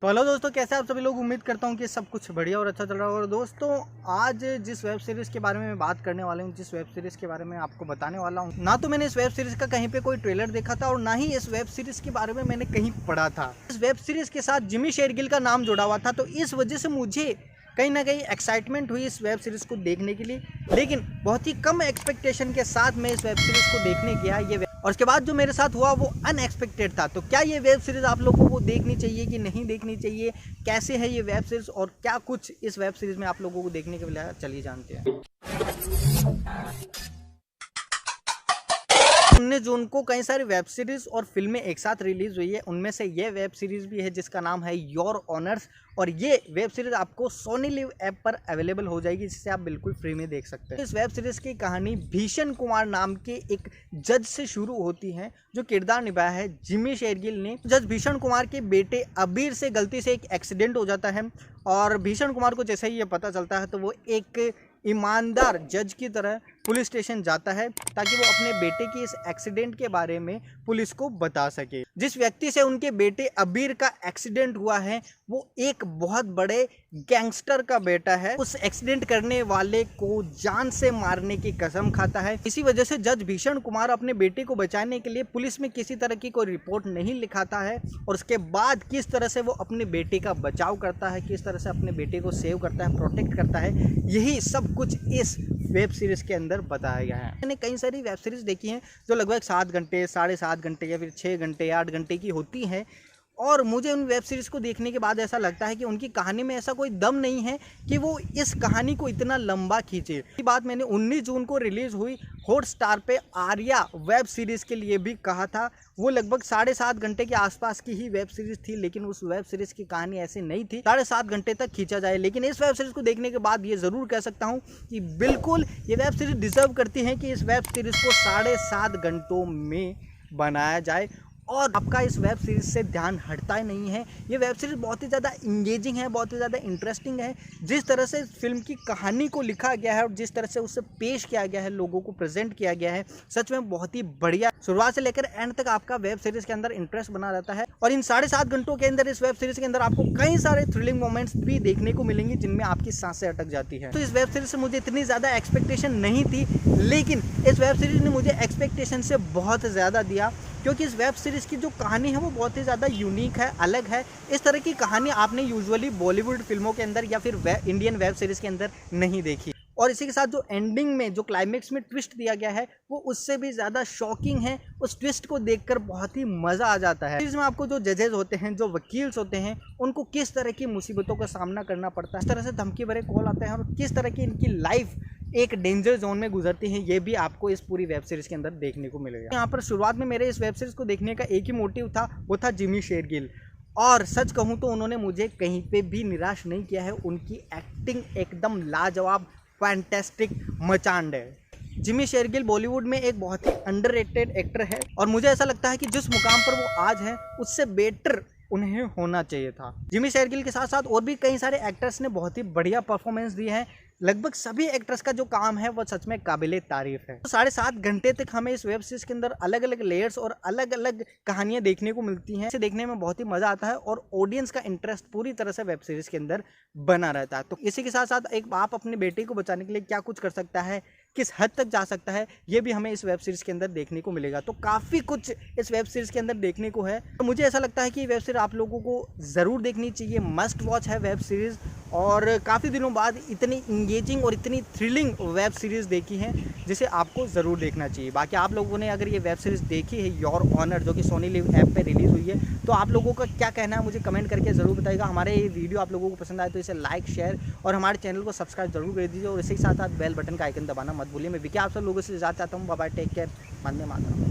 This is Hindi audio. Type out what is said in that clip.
तो हेलो दोस्तों, कैसे आप सभी लोग। उम्मीद करता हूँ कि सब कुछ बढ़िया और अच्छा चल रहा है। और दोस्तों, आज जिस वेब सीरीज़ के बारे में मैं बात करने वाला हूँ, जिस वेब सीरीज़ के बारे में आपको बताने वाला हूँ, ना तो मैंने इस वेब सीरीज़ का कहीं पे कोई ट्रेलर देखा था और ना ही इस वेब सीरीज़ के बारे में मैंने कहीं पढ़ा था। इस वेब सीरीज़ के साथ जिमी शेरगिल का नाम जुड़ा हुआ था, तो इस वजह से मुझे कहीं ना कहीं एक्साइटमेंट हुई इस वेब सीरीज़ को देखने के लिए। लेकिन बहुत ही कम एक्सपेक्टेशन के साथ मैं इस वेब सीरीज़ को देखने गया और उसके बाद जो मेरे साथ हुआ वो अनएक्सपेक्टेड था। तो क्या ये वेब सीरीज़ आप लोगों को देखनी चाहिए कि नहीं देखनी चाहिए, कैसे है ये वेब सीरीज़ और क्या कुछ इस वेब सीरीज़ में आप लोगों को देखने के लिए, चलिए जानते हैं। 19 जून को कई सारी वेब सीरीज और फिल्में एक साथ रिलीज हुई है। उनमें से ये वेब सीरीज भी है जिसका नाम है योर ऑनर्स, और ये वेब सीरीज आपको सोनी लिव ऐप पर अवेलेबल हो जाएगी, जिसे आप बिल्कुल फ्री में देख सकते हैं। इस वेब सीरीज की कहानी भीषण कुमार नाम के एक जज से शुरू होती है, जो किरदार निभाया है जिमी शेरगिल ने। जज भीषण कुमार के बेटे अबीर से गलती से एक एक्सीडेंट हो जाता है और भीषण कुमार को जैसे ही ये पता चलता है तो वो एक ईमानदार जज की तरह पुलिस स्टेशन जाता है ताकि वो अपने बेटे की इस एक्सीडेंट के बारे में पुलिस को बता सके। जिस व्यक्ति से उनके बेटे अबीर का एक्सीडेंट हुआ है वो एक बहुत बड़े गैंगस्टर का बेटा है। उस एक्सीडेंट करने वाले को जान से मारने की कसम खाता है। इसी वजह से जज भीषण कुमार अपने बेटे को बचाने के लिए पुलिस में किसी तरह की कोई रिपोर्ट नहीं लिखाता है, और उसके बाद किस तरह से वो अपने बेटे का बचाव करता है, किस तरह से अपने बेटे को सेव करता है, प्रोटेक्ट करता है, यही सब कुछ इस वेब सीरीज़ के अंदर बताया गया है। मैंने कई सारी वेब सीरीज़ देखी हैं जो लगभग 7 घंटे, 7.5 घंटे या फिर 6 घंटे, 8 घंटे की होती हैं, और मुझे उन वेब सीरीज़ को देखने के बाद ऐसा लगता है कि उनकी कहानी में ऐसा कोई दम नहीं है कि वो इस कहानी को इतना लंबा खींचे। ये बात मैंने 19 जून को रिलीज़ हुई हॉटस्टार पे आर्या वेब सीरीज़ के लिए भी कहा था। वो लगभग 7.5 घंटे के आसपास की ही वेब सीरीज़ थी, लेकिन उस वेब सीरीज़ की कहानी ऐसी नहीं थी 7.5 घंटे तक खींचा जाए। लेकिन इस वेब सीरीज़ को देखने के बाद ये ज़रूर कह सकता हूँ कि बिल्कुल ये वेब सीरीज़ डिज़र्व करती है कि इस वेब सीरीज़ को 7.5 घंटों में बनाया जाए, और आपका इस वेब सीरीज़ से ध्यान हटता ही नहीं है। ये वेब सीरीज़ बहुत ही ज़्यादा इंगेजिंग है, बहुत ही ज़्यादा इंटरेस्टिंग है। जिस तरह से फिल्म की कहानी को लिखा गया है और जिस तरह से उसे पेश किया गया है, लोगों को प्रेजेंट किया गया है, सच में बहुत ही बढ़िया। शुरुआत से लेकर एंड तक आपका वेब सीरीज़ के अंदर इंटरेस्ट बना रहता है, और इन 7.5 घंटों के अंदर इस वेब सीरीज़ के अंदर आपको कई सारे थ्रिलिंग मोमेंट्स भी देखने को मिलेंगे जिनमें आपकी सांसें अटक जाती है। तो इस वेब सीरीज़ से मुझे इतनी ज़्यादा एक्सपेक्टेशन नहीं थी, लेकिन इस वेब सीरीज़ ने मुझे एक्सपेक्टेशन से बहुत ज़्यादा दिया, क्योंकि इस वेब सीरीज़ की जो कहानी है वो बहुत ही ज़्यादा यूनिक है, अलग है। इस तरह की कहानी आपने यूजुअली बॉलीवुड फिल्मों के अंदर या फिर इंडियन वेब सीरीज़ के अंदर नहीं देखी। और इसी के साथ जो एंडिंग में, जो क्लाइमेक्स में ट्विस्ट दिया गया है वो उससे भी ज़्यादा शॉकिंग है। उस ट्विस्ट को देखकर बहुत ही मज़ा आ जाता है। इसमें आपको जो जजेस होते हैं, जो वकील्स होते हैं, उनको किस तरह की मुसीबतों का सामना करना पड़ता है, किस तरह से धमकी भरे कॉल आते हैं और किस तरह की इनकी लाइफ एक डेंजर जोन में गुजरती है, ये भी आपको इस पूरी वेब सीरीज़ के अंदर देखने को मिलेगा। यहाँ पर शुरुआत में मेरे इस वेब सीरीज़ को देखने का एक ही मोटिव था, वो था जिमी शेरगिल। और सच कहूँ तो उन्होंने मुझे कहीं पे भी निराश नहीं किया है। उनकी एक्टिंग एकदम लाजवाब, फैंटास्टिक, मचांड है। जिमी शेरगिल बॉलीवुड में एक बहुत ही अंडररेटेड एक्टर है, और मुझे ऐसा लगता है कि जिस मुकाम पर वो आज हैं उससे बेटर उन्हें होना चाहिए था। जिमी शेरगिल के साथ साथ और भी कई सारे एक्टर्स ने बहुत ही बढ़िया परफॉर्मेंस दी है। लगभग सभी एक्टर्स का जो काम है वो सच में काबिले तारीफ है। तो 7.5 घंटे तक हमें इस वेब सीरीज के अंदर अलग अलग लेयर्स और अलग अलग कहानियां देखने को मिलती हैं। इसे देखने में बहुत ही मजा आता है और ऑडियंस का इंटरेस्ट पूरी तरह से वेब सीरीज के अंदर बना रहता है। तो इसी के साथ साथ एक बाप अपने बेटे को बचाने के लिए क्या कुछ कर सकता है, किस हद तक जा सकता है, ये भी हमें इस वेब सीरीज़ के अंदर देखने को मिलेगा। तो काफ़ी कुछ इस वेब सीरीज़ के अंदर देखने को है। तो मुझे ऐसा लगता है कि वेब सीरीज़ आप लोगों को ज़रूर देखनी चाहिए, मस्ट वॉच है वेब सीरीज़। और काफ़ी दिनों बाद इतनी इंगेजिंग और इतनी थ्रिलिंग वेब सीरीज़ देखी है, जिसे आपको ज़रूर देखना चाहिए। बाकी आप लोगों ने अगर ये वेब सीरीज़ देखी है योर ऑनर, जो कि सोनी लिव ऐप पर रिलीज़ हुई है, तो आप लोगों का क्या कहना है मुझे कमेंट करके ज़रूर बताइएगा। हमारे ये वीडियो आप लोगों को पसंद आए तो इसे लाइक, शेयर और हमारे चैनल को सब्सक्राइब जरूर कर दीजिए, और इसी के साथ साथ बेल बटन का आइकन दबाना मत भूलिए। मैं विकी आप सब लोगों से इजाज़त चाहता हूँ। Bye bye, take care, Vande Mataram.